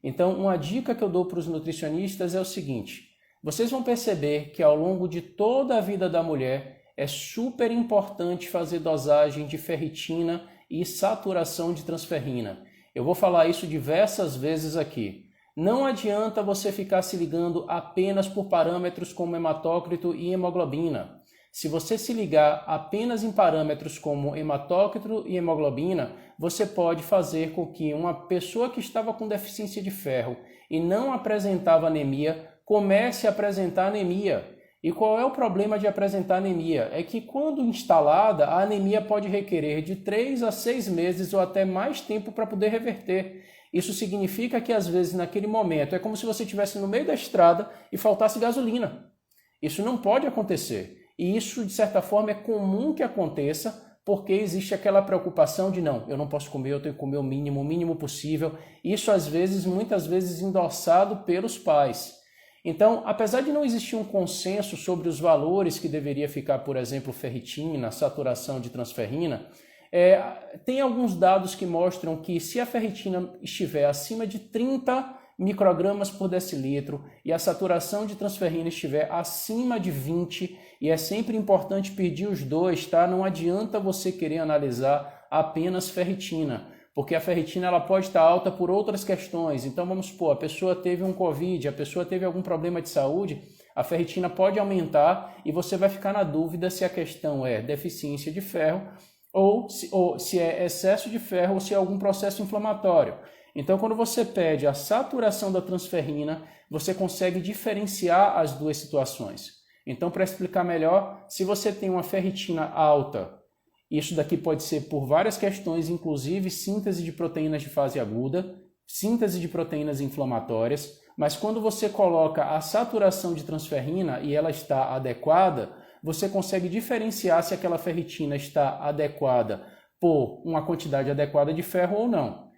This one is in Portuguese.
Então, uma dica que eu dou para os nutricionistas é o seguinte: vocês vão perceber que ao longo de toda a vida da mulher é super importante fazer dosagem de ferritina e saturação de transferrina. Eu vou falar isso diversas vezes aqui. Não adianta você ficar se ligando apenas por parâmetros como hematócrito e hemoglobina. Se você se ligar apenas em parâmetros como hematócrito e hemoglobina, você pode fazer com que uma pessoa que estava com deficiência de ferro e não apresentava anemia, comece a apresentar anemia. E qual é o problema de apresentar anemia? É que quando instalada, a anemia pode requerer de 3 a 6 meses ou até mais tempo para poder reverter. Isso significa que às vezes naquele momento é como se você estivesse no meio da estrada e faltasse gasolina. Isso não pode acontecer. E isso, de certa forma, é comum que aconteça, porque existe aquela preocupação de não, eu não posso comer, eu tenho que comer o mínimo possível. Isso, às vezes, muitas vezes, endossado pelos pais. Então, apesar de não existir um consenso sobre os valores que deveria ficar, por exemplo, ferritina, saturação de transferrina, tem alguns dados que mostram que se a ferritina estiver acima de 30 microgramas por decilitro e a saturação de transferrina estiver acima de 20, e é sempre importante pedir os dois, tá? Não adianta você querer analisar apenas ferritina, porque a ferritina ela pode estar alta por outras questões. Então vamos supor, a pessoa teve um COVID, a pessoa teve algum problema de saúde, a ferritina pode aumentar e você vai ficar na dúvida se a questão é deficiência de ferro ou se é excesso de ferro ou se é algum processo inflamatório. Então, quando você pede a saturação da transferrina, você consegue diferenciar as duas situações. Então, para explicar melhor, se você tem uma ferritina alta, isso daqui pode ser por várias questões, inclusive síntese de proteínas de fase aguda, síntese de proteínas inflamatórias, mas quando você coloca a saturação de transferrina e ela está adequada, você consegue diferenciar se aquela ferritina está adequada por uma quantidade adequada de ferro ou não.